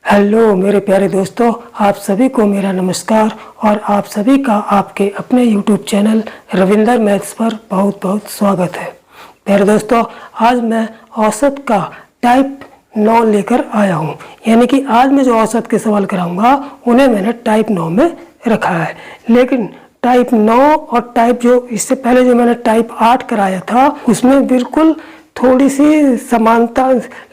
Hello मेरे प्यारे दोस्तों, आप सभी को मेरा नमस्कार और आप सभी का आपके अपने YouTube चैनल रविंदर मैथ्स पर बहुत बहुत स्वागत है। प्यारे दोस्तों, आज मैं औसत का टाइप 9 लेकर आया हूं। यानी कि आज मैं जो औसत के सवाल कराऊंगा उन्हें मैंने टाइप 9 में रखा है। लेकिन टाइप 9 और टाइप जो इससे पहले जो मैंने टाइप 8 कराया था उसमें बिल्कुल थोड़ी सी समानता,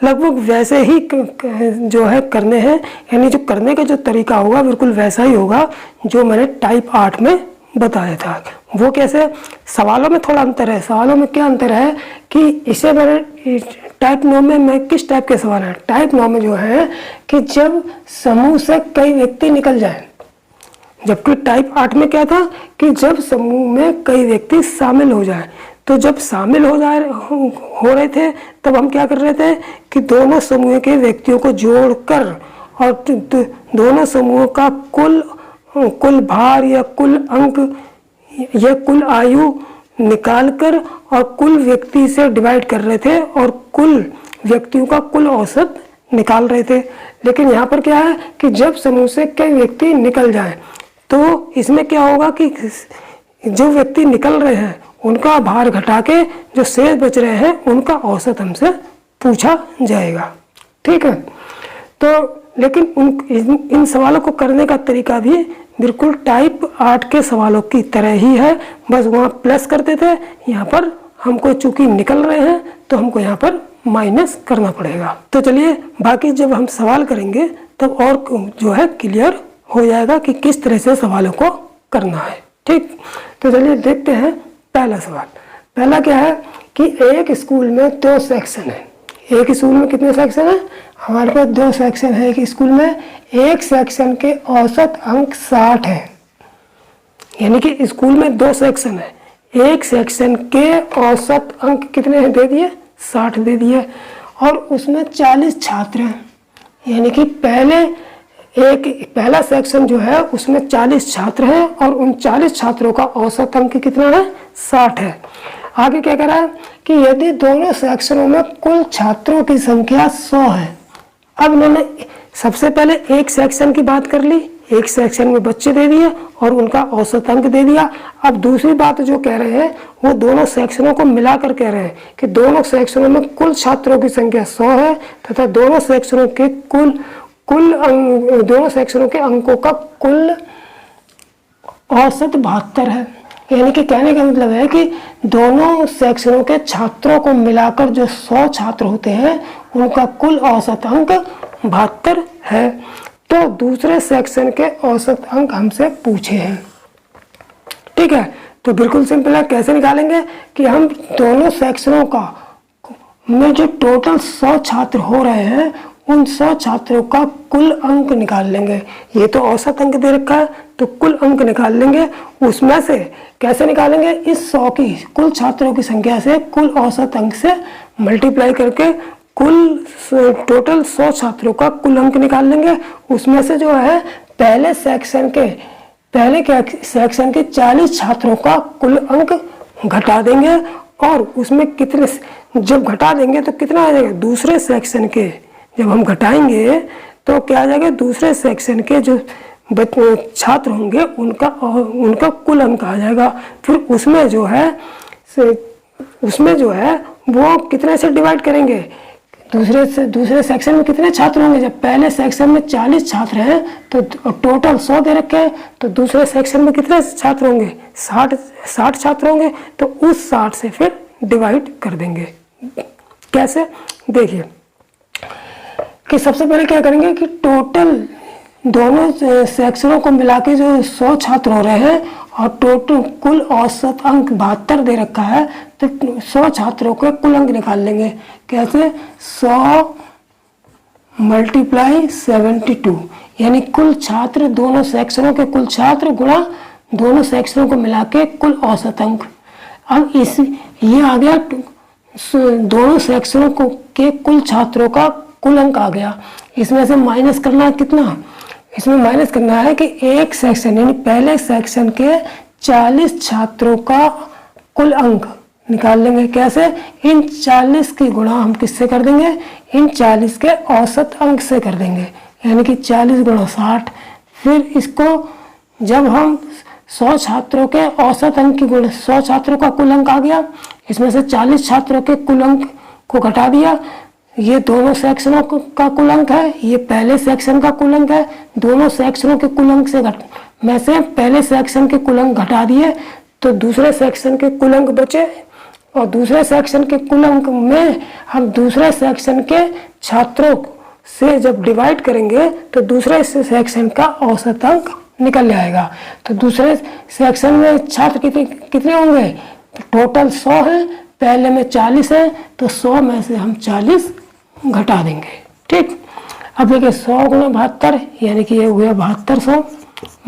लगभग वैसे ही जो है करने हैं। यानी जो करने का जो तरीका होगा बिल्कुल वैसा ही होगा जो मैंने टाइप 8 में बताया था। वो कैसे? सवालों में थोड़ा अंतर है। सवालों में क्या अंतर है कि इसे मैंने टाइप 9 में मैं किस टाइप के सवाल हैं। टाइप 9 में जो है कि जब समूह से कई व्यक्ति निकल जाए, जबकि टाइप 8 में क्या था कि जब समूह में कई व्यक्ति शामिल हो जाए। तो जब शामिल हो रहे थे तब हम क्या कर रहे थे कि दोनों समूह के व्यक्तियों को जोड़कर और दोनों समूहों का कुल भार या कुल अंक या कुल आयु निकालकर और कुल व्यक्ति से डिवाइड कर रहे थे और कुल व्यक्तियों का कुल औसत निकाल रहे थे। लेकिन यहाँ पर क्या है कि जब समूह से कई व्यक्ति निकल जाए तो इसमें क्या होगा कि जो व्यक्ति निकल रहे हैं उनका भार घटा के जो शेष बच रहे हैं उनका औसत हमसे पूछा जाएगा। ठीक है। तो लेकिन इन सवालों को करने का तरीका भी बिल्कुल टाइप 8 के सवालों की तरह ही है। बस वहाँ प्लस करते थे, यहाँ पर हमको चूंकि निकल रहे हैं तो हमको यहाँ पर माइनस करना पड़ेगा। तो चलिए बाकी जब हम सवाल करेंगे तब और जो है क्लियर हो जाएगा कि किस तरह से सवालों को करना है। ठीक, तो चलिए देखते हैं पहला सवाल। पहला क्या है कि एक स्कूल में 2 सेक्शन है। एक स्कूल में कितने सेक्शन है? हमारे पास 2 सेक्शन है एक स्कूल में। एक सेक्शन के औसत अंक 60 है। यानी कि स्कूल में 2 सेक्शन है। एक सेक्शन के औसत अंक कितने हैं दे दिए? 60 दे दिए। और उसमें 40 छात्र हैं। यानी कि पहला सेक्शन जो है उसमें 40 छात्र हैं और उन 40 छात्रों का औसत अंक कितना है? 60 है। आगे क्या कह रहा है कि यदि दोनों सेक्शनों में कुल छात्रों की संख्या 100 है। अब उन्होंने सबसे पहले एक सेक्शन की बात कर ली, एक सेक्शन में बच्चे दे दिए और उनका औसत अंक दे दिया। अब दूसरी बात जो कह रहे हैं वो दोनों सेक्शनों को मिलाकर कह रहे हैं कि दोनों सेक्शनों में कुल छात्रों की संख्या 100 है तथा दोनों सेक्शनों के दोनों सेक्शनों के अंकों का कुल औसत 72 है। यानी कि कहने का मतलब है कि दोनों सेक्शनों के छात्रों को मिलाकर जो 100 छात्र होते हैं उनका कुल औसत अंक 72 है। तो दूसरे सेक्शन के औसत अंक हमसे पूछे हैं। ठीक है, तो बिल्कुल सिंपल है। कैसे निकालेंगे कि हम दोनों सेक्शनों का में जो टोटल 100 छात्र हो रहे हैं उन 100 छात्रों का कुल अंक निकाल लेंगे। ये तो औसत अंक दे रखा है तो कुल अंक निकाल लेंगे। उसमें से कैसे निकालेंगे? इस 100 की कुल छात्रों की संख्या से कुल औसत अंक से मल्टीप्लाई करके कुल टोटल 100 छात्रों का कुल अंक निकाल लेंगे। उसमें से जो है पहले सेक्शन के 40 छात्रों का कुल अंक घटा देंगे और उसमें कितने जब घटा देंगे तो कितना आ जाएगा? दूसरे सेक्शन के जब हम घटाएंगे तो क्या आ जाएगा? दूसरे सेक्शन के जो छात्र होंगे उनका कुल अंक आ जाएगा। फिर उसमें जो है वो कितने से डिवाइड करेंगे? दूसरे सेक्शन में कितने छात्र होंगे? जब पहले सेक्शन में 40 छात्र हैं तो टोटल 100 दे रखे हैं तो दूसरे सेक्शन में कितने छात्र होंगे? 60 छात्र होंगे। तो उस 60 से फिर डिवाइड कर देंगे। कैसे? देखिए कि सबसे पहले क्या करेंगे कि टोटल दोनों सेक्शनों को मिला के जो 100 छात्र हो रहे हैं और टोटल कुल औसत अंक 72 दे रखा है तो 100 छात्रों के कुल अंक निकाल लेंगे। कैसे? 100 × 72 यानी कुल छात्र दोनों सेक्शनों के कुल छात्र गुणा दोनों सेक्शनों को मिला के कुल औसत अंक। अब ये आ गया दोनों सेक्शनों के कुल छात्रों का कुल अंक आ गया। इसमें से माइनस करना है कितना? इसमें माइनस करना है कि एक सेक्शन यानी पहले सेक्शन के 40 छात्रों का कुल अंक निकाल लेंगे। कैसे? इन 40 की गुणा हम किससे कर देंगे? इन 40 के औसत अंक से कर देंगे। यानी कि 40 गुणा 60। फिर इसको जब हम 100 छात्रों के औसत अंक की गुणा, 100 छात्रों का कुल अंक आ गया, इसमें से 40 छात्रों के कुल अंक को घटा दिया। ये दोनों सेक्शनों का कुल अंक है, ये पहले सेक्शन का कुल अंक है। दोनों सेक्शनों के कुल अंक में से पहले सेक्शन के कुल अंक घटा दिए तो दूसरे सेक्शन के कुल अंक बचे, और दूसरे सेक्शन के कुल अंक में हम दूसरे सेक्शन के छात्रों से जब डिवाइड करेंगे तो दूसरे सेक्शन का औसत अंक निकल जाएगा। तो दूसरे सेक्शन में छात्र कितने होंगे? टोटल 100 है, पहले में 40 है, तो 100 में से हम 40 घटा देंगे। ठीक, अब देखिए 100 गुणा 72 यानी कि ये हो गया 7200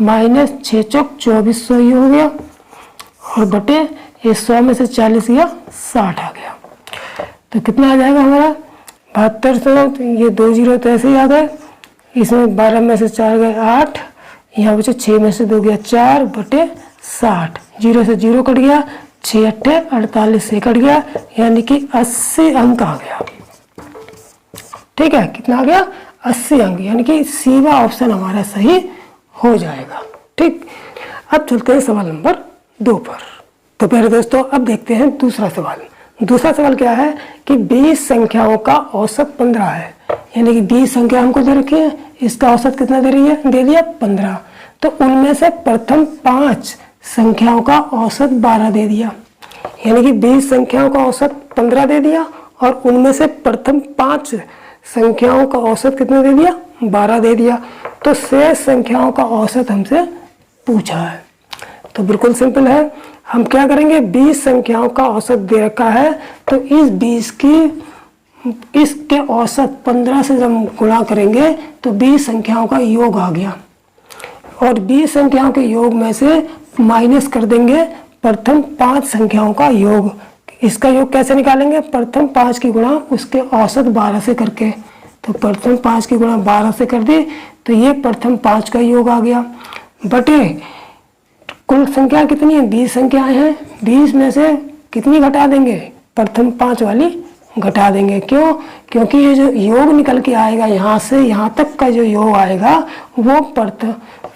माइनस 6 चौक 2400 ये हो गया, और बटे ये 100 में से 40 गया 60 आ गया। तो कितना आ जाएगा हमारा 7200, तो ये 2 जीरो तो ऐसे ही आ गए, इसमें 12 में से 4 गए 8, यहाँ बचे 6 में से 2 गया 4 बटे 60, जीरो से जीरो कट गया, 6 अट्ठे 48 से कट गया, यानी कि 80 अंक आ गया। ठीक है, कितना आ गया 80 अंक, यानी कि सीधा ऑप्शन हमारा सही हो जाएगा। ठीक, अब चलते हैं सवाल नंबर 2 पर। तो प्यारे दोस्तों अब देखते हैं दूसरा सवाल। दूसरा सवाल क्या है कि 20 संख्याओं का औसत 15 है, यानी कि 20 संख्या हमको दे रखी है, इसका औसत कितना दे रही है? दे दिया 15। तो उनमें से प्रथम 5 संख्याओं का औसत 12 दे दिया, यानी कि 20 संख्याओं का औसत 15 दे दिया, और उनमें से प्रथम 5 संख्याओं का औसत कितना दे दिया? 12 दे दिया। तो शेष संख्याओं का औसत हमसे पूछा है। तो बिल्कुल सिंपल है, हम क्या करेंगे, 20 संख्याओं का औसत दे रखा है, तो इस 20 की इसके औसत 15 से जब गुणा करेंगे तो 20 संख्याओं का योग आ गया, और 20 संख्याओं के योग में से माइनस कर देंगे प्रथम 5 संख्याओं का योग। इसका योग कैसे निकालेंगे? प्रथम 5 की गुणा उसके औसत 12 से करके। तो प्रथम 5 की गुणा 12 से कर दी तो ये प्रथम 5 का योग आ गया, बटे कुल संख्या कितनी है? 20 संख्याएं हैं, 20 में से कितनी घटा देंगे? प्रथम 5 वाली घटा देंगे। क्यों? क्योंकि ये जो योग निकल के आएगा यहाँ से यहाँ तक का जो योग आएगा वो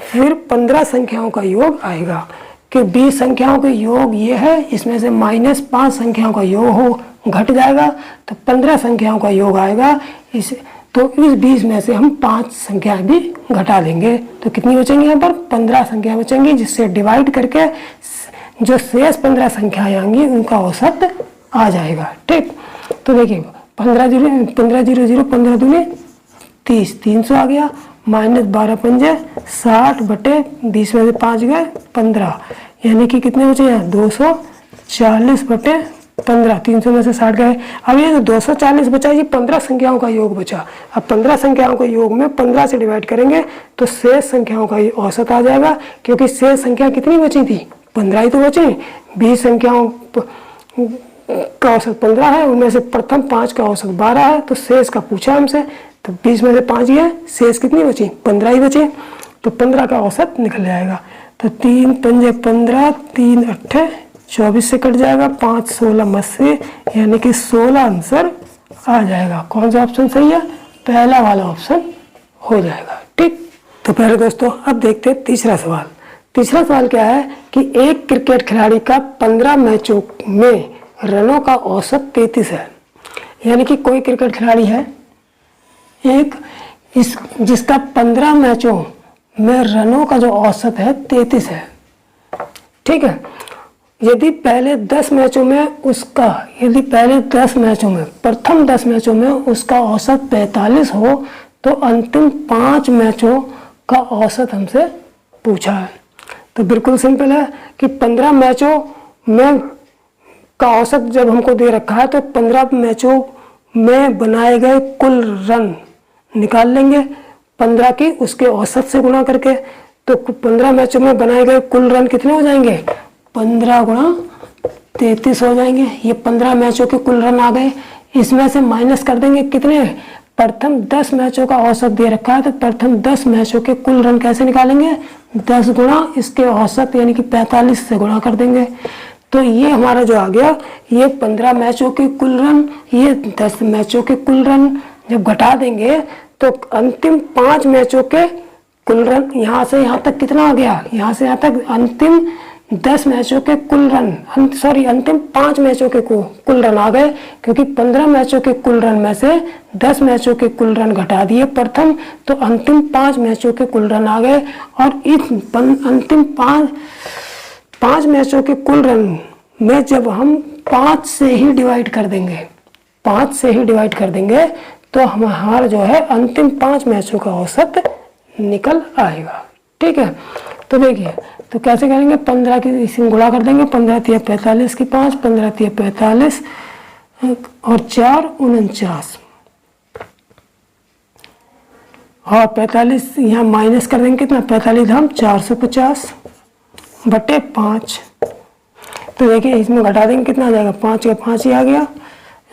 फिर 15 संख्याओं का योग आएगा, कि 20 संख्याओं के योग ये है, इसमें से -5 संख्याओं का योग हो घट जाएगा तो 15 संख्याओं का योग आएगा। इस 20 में से हम 5 संख्याएं भी घटा देंगे, तो कितनी बचेंगी? यहाँ पर 15 संख्या बचेंगी, जिससे डिवाइड करके जो शेष 15 संख्याएं आएंगी उनका औसत आ जाएगा। ठीक, तो देखिए 15 0 0 15 दूनी 30, 300 आ गया, माइनस 12 पंजे 60 बटे 20 में से 5 गए 15, यानी कि कितने बचे हैं? 240 बटे 15, 300 में से 60 गए। अब ये जो 240 बचा ये 15 संख्याओं का योग बचा। अब 15 संख्याओं के योग में 15 से डिवाइड करेंगे तो शेष संख्याओं का औसत आ जाएगा, क्योंकि शेष संख्या कितनी बची थी? 15 ही तो बची। 20 संख्याओं का औसत 15 है, उनमें से प्रथम 5 का औसत 12 है, तो शेष का पूछा हमसे, तो 20 में से 5 गए, शेष कितनी बची? 15 ही बची, तो 15 का औसत निकल जाएगा। तो 3 पंजे 15, 3 अट्ठे 24 से कट जाएगा, 5 16 80, यानी कि 16 आंसर आ जाएगा। कौन सा ऑप्शन सही है? पहला वाला ऑप्शन हो जाएगा। ठीक, तो पहले दोस्तों अब देखते हैं तीसरा सवाल। तीसरा सवाल क्या है कि एक क्रिकेट खिलाड़ी का 15 मैचों में रनों का औसत 33 है, यानी कि कोई क्रिकेट खिलाड़ी है एक जिसका 15 मैचों में रनों का जो औसत है 33 है। ठीक है, यदि पहले 10 मैचों में प्रथम 10 मैचों में उसका औसत 45 हो तो अंतिम 5 मैचों का औसत हमसे पूछा है। तो बिल्कुल सिंपल है कि 15 मैचों में का औसत जब हमको दे रखा है तो 15 मैचों में बनाए गए कुल रन निकाल लेंगे 15 की उसके औसत से गुणा करके। तो 15 मैचों में बनाए गए कुल रन कितने हो जाएंगे? 15 गुणा 33 हो जाएंगे। ये 15 मैचों के कुल रन आ गए, इसमें से माइनस कर देंगे कितने? प्रथम 10 मैचों का औसत दे रखा है तो प्रथम 10 मैचों के कुल रन कैसे निकालेंगे? 10 गुणा इसके औसत यानी कि 45 से गुणा कर देंगे। तो ये हमारा जो आ गया, ये 15 मैचों के कुल रन, ये 10 मैचों के कुल रन जब घटा देंगे तो अंतिम 5 मैचों के कुल रन यहाँ से यहाँ तक कितना आ गया, यहाँ से यहाँ तक अंतिम 10 मैचों के कुल रन, अंतिम 5 मैचों के कुल रन आ गए, क्योंकि 15 मैचों के कुल रन में से 10 मैचों के कुल रन घटा दिए प्रथम, तो अंतिम 5 मैचों के कुल रन आ गए। और इस अंतिम 5 मैचों के कुल रन में जब हम 5 से ही डिवाइड कर देंगे, 5 से ही डिवाइड कर देंगे, तो हमारा जो है अंतिम 5 मैचों का औसत निकल आएगा। ठीक है, तो देखिए तो कैसे करेंगे, 15 की इसी गुणा कर देंगे, 15 तिया 45 की 5, 15 तिया 45 और 4 49, और 45 यहाँ माइनस कर देंगे कितना, 45 धाम 450 बटे 5। तो देखिए इसमें घटा देंगे कितना आ जाएगा, 5 का 5 ही आ गया,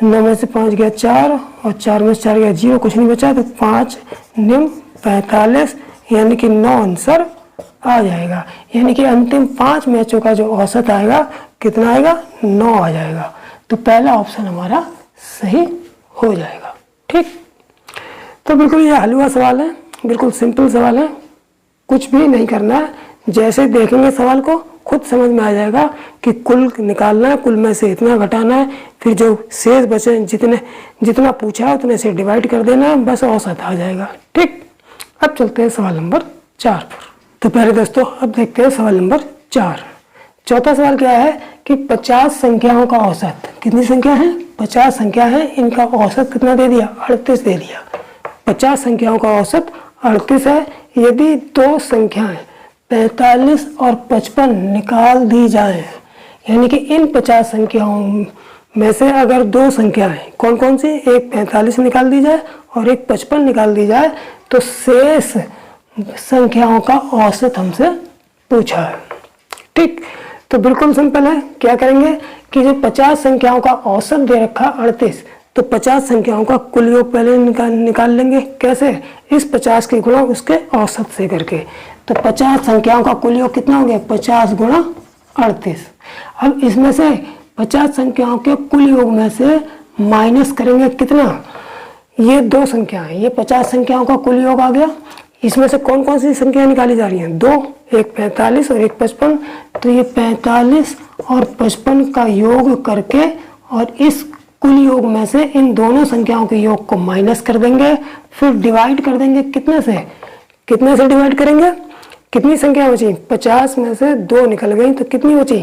9 में से 5 गया 4 और 4 में से 4 गया 0, कुछ नहीं बचा, तो 5 निम 45 यानी कि 9 आंसर आ जाएगा। यानी कि अंतिम 5 मैचों का जो औसत आएगा कितना आएगा, 9 आ जाएगा। तो पहला ऑप्शन हमारा सही हो जाएगा। ठीक, तो बिल्कुल ये हलवा सवाल है, बिल्कुल सिंपल सवाल है, कुछ भी नहीं करना है, जैसे देखेंगे सवाल को खुद समझ में आ जाएगा कि कुल निकालना है, कुल में से इतना घटाना है, फिर जो शेष बचे जितना पूछा है उतने से डिवाइड कर देना है, बस औसत आ जाएगा। ठीक, अब चलते हैं सवाल नंबर 4 पर। तो पहले दोस्तों अब देखते हैं सवाल नंबर 4। चौथा सवाल क्या है कि 50 संख्याओं का औसत, कितनी संख्या है, 50 संख्या है, इनका औसत कितना दे दिया, 38 दे दिया। 50 संख्याओं का औसत 38 है। यदि 2 संख्याएं 45 और 55 निकाल दी जाएं, यानी कि इन 50 संख्याओं में से अगर 2 संख्याएं कौन कौन सी, एक 45 निकाल दी जाए और एक 55 निकाल दी जाए, तो शेष संख्याओं का औसत हमसे पूछा है। ठीक, तो बिल्कुल सिंपल है, क्या करेंगे कि जो 50 संख्याओं का औसत दे रखा 38, तो 50 संख्याओं का कुल योग पहले निकाल लेंगे। कैसे, इस 50 के गुणा उसके औसत से करके। तो 50 संख्याओं का कुल योग कितना हो गया, 50 गुणा 38। अब इसमें से 50 संख्याओं के कुल योग में से माइनस करेंगे कितना, ये 2 संख्या है, ये 50 संख्याओं का कुल योग आ गया। इसमें से कौन कौन सी संख्या निकाली जा रही हैं, 2, एक 45 और एक 55। तो ये 45 और 55 का योग करके और इस कुल योग में से इन दोनों संख्याओं के योग को माइनस कर देंगे, फिर डिवाइड कर देंगे कितने से डिवाइड करेंगे, कितनी संख्या बची, 50 में से 2 निकल गई, तो कितनी बची,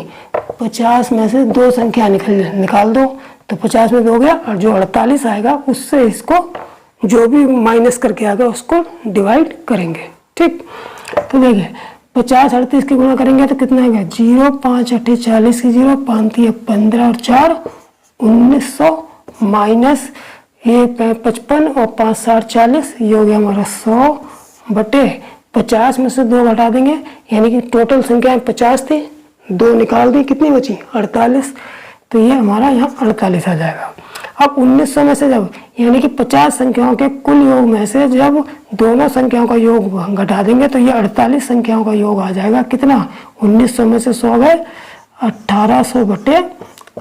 50 में से 2 संख्या निकाल दो, तो 50 में 2 गया, और जो 48 आएगा उससे इसको जो भी माइनस करके आएगा उसको डिवाइड करेंगे। ठीक, तो देखिए 50 38 की गुणा करेंगे तो कितना आएगा, 0 5 8 40 की 0, 5 3 15 और 4 1900 माइनस ये 55 और 5 7 40, ये हो गया हमारा 100 बटे 50 में से 2 घटा देंगे, यानी कि टोटल संख्या 50 थी, 2 निकाल दी, कितनी बची 48, तो ये हमारा यहाँ 48 आ जाएगा। अब 1900 में से जब, यानी कि 50 संख्याओं के कुल योग में से जब दोनों संख्याओं का योग घटा देंगे तो ये 48 संख्याओं का योग आ जाएगा कितना, 1900 में से 100 गए, 1800 बटे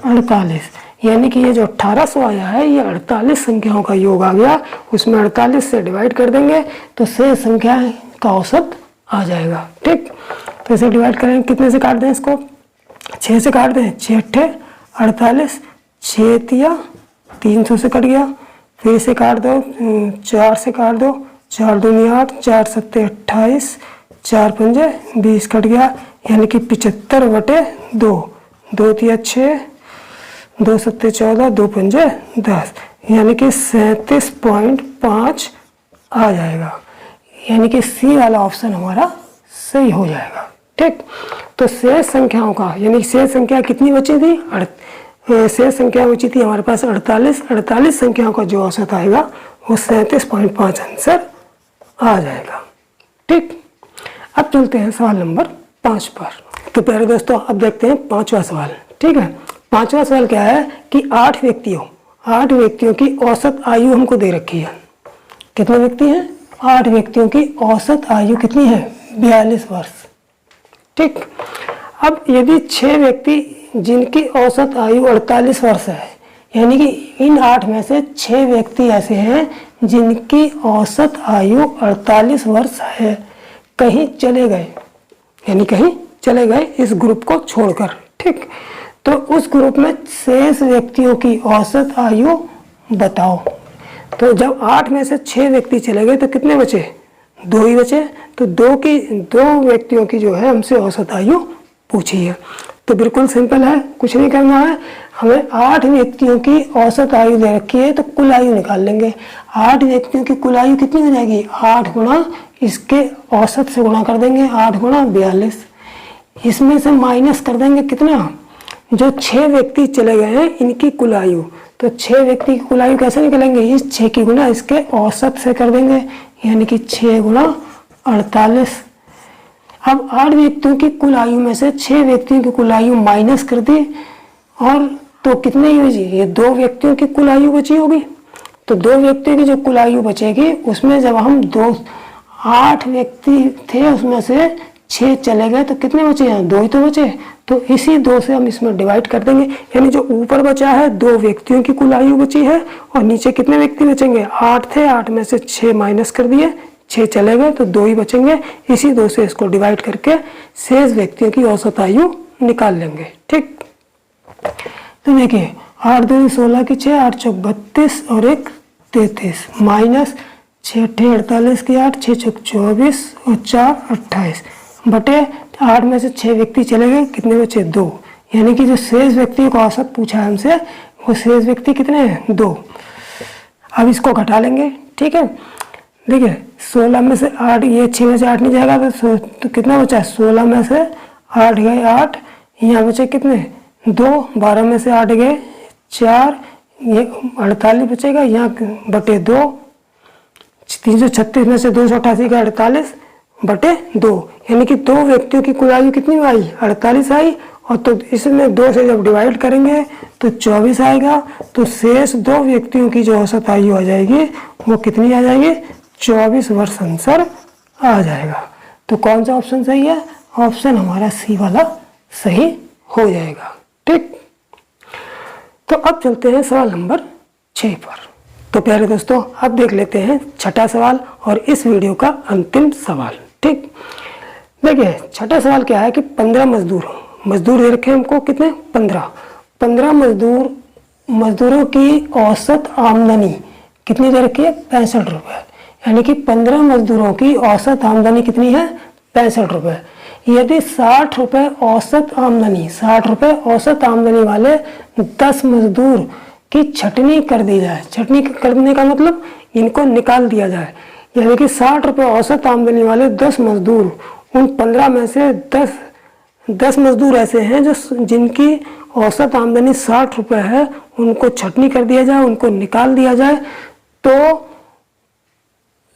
48, यानी कि ये जो 1800 आया है ये 48 संख्याओं का योग आ गया, उसमें 48 से डिवाइड कर देंगे तो शेष संख्या का औसत आ जाएगा। ठीक, तो इसे डिवाइड करेंगे, कितने से काट दें इसको, 6 से काट दें, 6 8 48, 6 तिया 300 से कट गया, फिर से काट दो, 4 से काट दो, 4 दूनी 8, 4 सत्ते 28, 4 पंजे 20 कट गया, यानी कि 75 बटे 2, 2 तिया 6, 2 सत्ते 14, 2 पंजे 10, यानी कि 37.5 आ जाएगा, यानी कि सी वाला ऑप्शन हमारा सही हो जाएगा। ठीक, तो शेष संख्याओं का, यानी शेष संख्या कितनी बची थी, शेष संख्या बची थी हमारे पास 48 संख्याओं का जो औसत आएगा वो 37.5 आंसर आ जाएगा। ठीक, अब चलते हैं सवाल नंबर 5 पर। तो प्यारे दोस्तों अब देखते हैं 5वां सवाल। ठीक है, 5वां सवाल क्या है कि 8 व्यक्तियों की औसत आयु हमको दे रखी है। कितने व्यक्ति हैं, 8 व्यक्तियों की औसत आयु कितनी है, 42 वर्ष। ठीक, अब यदि 6 व्यक्ति जिनकी औसत आयु 48 वर्ष है, यानी कि इन 8 में से 6 व्यक्ति ऐसे हैं जिनकी औसत आयु 48 वर्ष है कहीं चले गए, यानी कहीं चले गए इस ग्रुप को छोड़कर, ठीक। तो उस ग्रुप में शेष व्यक्तियों की औसत आयु बताओ। तो जब 8 में से 6 व्यक्ति चले गए तो कितने बचे? 2 ही बचे। तो 2 व्यक्तियों की जो है हमसे औसत आयु पूछी है। तो बिल्कुल सिंपल है, कुछ नहीं करना है, हमें 8 व्यक्तियों की औसत आयु दे रखी है तो कुल आयु निकाल लेंगे। 8 व्यक्तियों की कुल आयु कितनी हो जाएगी? 8 गुणा इसके औसत से गुणा कर देंगे, 8 गुणा 42। इसमें से माइनस कर देंगे कितना? जो 6 व्यक्ति चले गए हैं इनकी कुल आयु। तो 6 व्यक्ति की कुल आयु कैसे निकलेंगे? इस 6 की गुणा इसके औसत से कर देंगे, यानी कि 6 गुणा 48। अब 8 व्यक्तियों की कुल आयु में से 6 व्यक्तियों की कुल आयु माइनस कर दी, और तो कितने ही बची? ये 2 व्यक्तियों की कुल आयु बची होगी। तो 2 व्यक्तियों की जो कुल आयु बचेगी उसमें जब हम 8 व्यक्ति थे उसमें से 6 चले गए तो कितने बचे? यहाँ 2 ही तो बचे। तो इसी 2 से हम इसमें डिवाइड कर देंगे, यानी जो ऊपर बचा है 2 व्यक्तियों की कुल आयु बची है, और नीचे कितने व्यक्ति बचेंगे? 8 थे, 8 में से 6 माइनस कर दिए, 6 चले गए तो 2 ही बचेंगे। इसी 2 से इसको डिवाइड करके शेष व्यक्तियों की औसत आयु निकाल लेंगे, ठीक। तो देखिए 8 2 16 की 6, 8 चौक 32 और 1 33, माइनस 6 48 की 8, 6 चौक 24 और 4 28 बटे 8 में से 6 व्यक्ति चले गए, कितने बचे? 2। यानी कि जो शेष व्यक्ति को औसत पूछा है हमसे वो शेष व्यक्ति कितने हैं? 2। अब इसको घटा लेंगे, ठीक है। देखिए 16 में से 8, ये 6 में से 8 नहीं जाएगा तो कितना बचा? 16 में से 8 गए 8, यहाँ बचे कितने? 2। 12 में से 8 गए 4, ये 48 बचेगा, यहाँ बटे 2। 336 में से 288 का 48 बटे 2, यानी कि 2 व्यक्तियों की कुल आयु कितनी आई? 48 आई। और तो इसमें 2 से जब डिवाइड करेंगे तो 24 आएगा। तो शेष 2 व्यक्तियों की जो औसत आयु आ जाएगी वो कितनी आ जाएगी? 24 वर्ष आंसर आ जाएगा। तो कौन सा ऑप्शन सही है? ऑप्शन हमारा सी वाला सही हो जाएगा, ठीक। तो अब चलते हैं सवाल नंबर 6 पर। तो प्यारे दोस्तों अब देख लेते हैं छठा सवाल और इस वीडियो का अंतिम सवाल, ठीक। देखिए छठा सवाल क्या है कि 15 मजदूर दे रखे हैं हमको, कितने? 15 मजदूरों की औसत आमदनी कितनी दे रखी है? 65 रुपये। यानी कि 15 मजदूरों की औसत आमदनी कितनी है? 65 रुपये। यदि 60 रुपये औसत आमदनी वाले 10 मजदूर की छटनी कर दी जाए, छटनी करने का मतलब इनको निकाल दिया जाए, यानी कि 60 रुपये औसत आमदनी वाले 10 मजदूर, उन 15 में से 10 मजदूर ऐसे हैं जिनकी औसत आमदनी 60 रुपये है, उनको छटनी कर दिया जाए, उनको निकाल दिया जाए, तो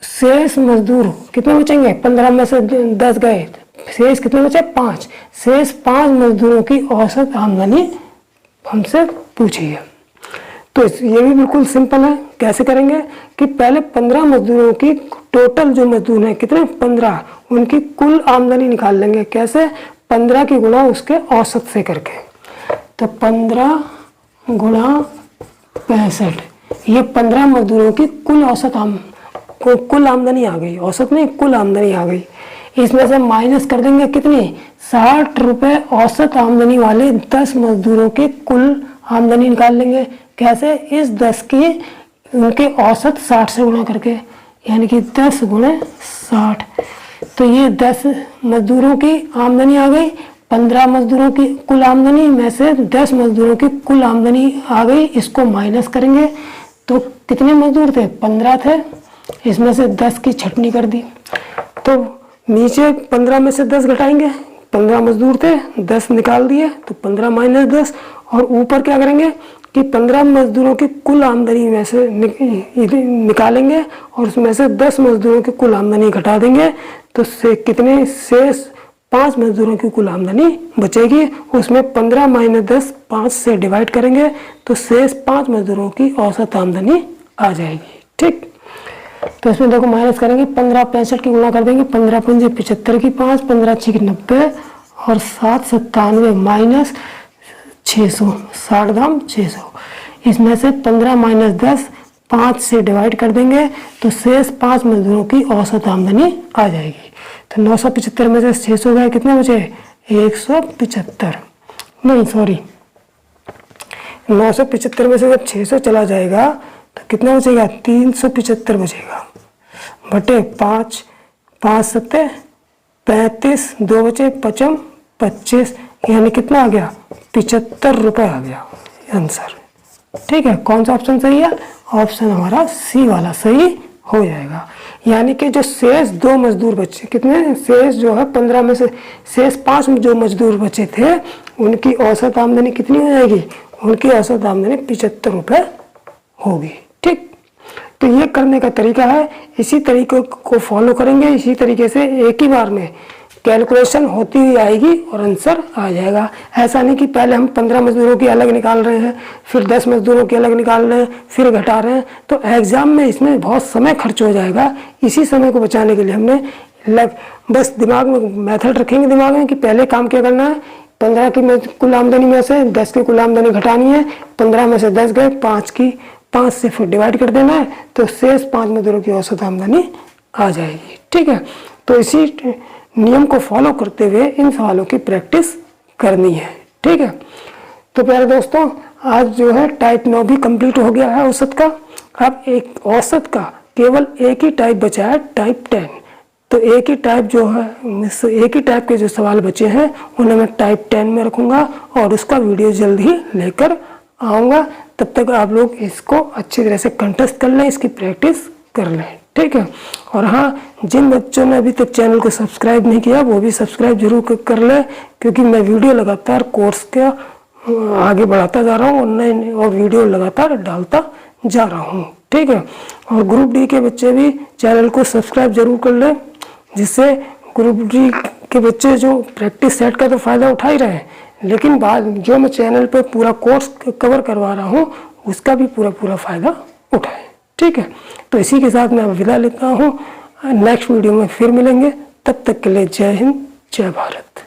शेष मजदूर कितने बचेंगे? 15 में से 10 गए, शेष कितने बचे? 5। शेष 5 मजदूरों की औसत आमदनी हमसे पूछी है। तो ये भी बिल्कुल सिंपल है। कैसे करेंगे कि पहले 15 मजदूरों की टोटल जो मजदूर हैं कितने? 15, उनकी कुल आमदनी निकाल लेंगे। कैसे? 15 की गुणा उसके औसत से करके। तो 15 गुणा 65, ये 15 मजदूरों की कुल आमदनी आ गई, औसत नहीं कुल आमदनी आ गई। इसमें से माइनस कर देंगे कितनी? 60 रुपये औसत आमदनी वाले 10 मजदूरों की कुल आमदनी निकाल लेंगे। कैसे? इस 10 की उनके औसत 60 से गुणा करके, यानी कि 10 गुणे 60। तो ये 10 मजदूरों की आमदनी आ गई। 15 मजदूरों की कुल आमदनी में से 10 मजदूरों की कुल आमदनी आ गई, इसको माइनस करेंगे तो कितने मजदूर थे? 15 थे, इसमें से 10 की छटनी कर दी। तो नीचे 15 में से 10 घटाएंगे, 15 मजदूर थे, 10 निकाल दिए, तो 15 माइनस 10। और ऊपर क्या करेंगे कि 15 मजदूरों की कुल आमदनी में से निकालेंगे और उसमें से 10 मजदूरों की कुल आमदनी घटा देंगे, तो कितने? शेष 5 मजदूरों की कुल आमदनी बचेगी। उसमें 15 माइनस 10 5 से डिवाइड करेंगे तो शेष 5 मजदूरों की औसत आमदनी आ जाएगी, ठीक। तो इसमें देखो माइनस करेंगे, 15 65 की गुणा कर देंगे, 15 पंजे 75 की 5, 15 6 की 90 और 7 97 माइनस 600, 60 दाम 600। इसमें से 15 माइनस 10 5 से डिवाइड कर देंगे तो शेष 5 मजदूरों की औसत आमदनी आ जाएगी। तो 975 में से 600 गए, कितने बचे? 175। नहीं सॉरी, 975 में से जब 600 चला जाएगा तो कितना बचेगा? 375 बचेगा बटे 5, 5 सत्ते 35, 2 बचे 55, 25, यानी कितना आ गया? 75 रुपये आ गया आंसर। ठीक है, कौन सा ऑप्शन सही है? ऑप्शन हमारा सी वाला सही हो जाएगा। यानी कि जो शेष 2 मजदूर बचे, कितने शेष जो है 15 में से शेष 5 जो मजदूर बचे थे उनकी औसत आमदनी कितनी हो जाएगी? उनकी औसत आमदनी 75 रुपये होगी। ठीक, तो ये करने का तरीका है, इसी तरीके को फॉलो करेंगे, इसी तरीके से एक ही बार में कैलकुलेशन होती हुई आएगी और आंसर आ जाएगा। ऐसा नहीं कि पहले हम 15 मजदूरों की अलग निकाल रहे हैं, फिर 10 मजदूरों की अलग निकाल रहे हैं, फिर घटा रहे हैं, तो एग्जाम में इसमें बहुत समय खर्च हो जाएगा। इसी समय को बचाने के लिए हमने बस दिमाग में मेथड रखेंगे दिमाग में कि पहले काम क्या करना है, 15 की कुल आमदनी में से 10 की कुल आमदनी घटानी है, 15 में से 10 गए, 5 से फिर डिवाइड कर देना है, तो शेष 5 मजदूरों की औसत आमदनी आ जाएगी। ठीक है, तो इसी नियम को फॉलो करते हुए इन सवालों की प्रैक्टिस करनी है। ठीक है, तो प्यारे दोस्तों, आज जो है टाइप 9 भी कंप्लीट हो गया है औसत का। अब एक औसत का केवल एक ही टाइप बचा है, टाइप 10। तो एक ही टाइप जो है, एक ही टाइप के जो सवाल बचे हैं उन्हें मैं टाइप 10 में रखूंगा और उसका वीडियो जल्द ही लेकर आऊँगा। तब तक आप लोग इसको अच्छी तरह से कंटेस्ट कर लें, इसकी प्रैक्टिस कर लें। ठीक है, और हाँ, जिन बच्चों ने अभी तक चैनल को सब्सक्राइब नहीं किया वो भी सब्सक्राइब जरूर कर लें, क्योंकि मैं वीडियो लगातार कोर्स का आगे बढ़ाता जा रहा हूँ और नए और वीडियो लगातार डालता जा रहा हूँ। ठीक है, और ग्रुप डी के बच्चे भी चैनल को सब्सक्राइब जरूर कर लें, जिससे ग्रुप डी के बच्चे जो प्रैक्टिस सेट का तो फ़ायदा उठा ही रहे हैं, लेकिन बाद जो मैं चैनल पे पूरा कोर्स कवर करवा रहा हूँ उसका भी पूरा फ़ायदा उठाएं। ठीक है, तो इसी के साथ मैं विदा लेता हूँ। नेक्स्ट वीडियो में फिर मिलेंगे, तब तक के लिए जय हिंद, जय भारत।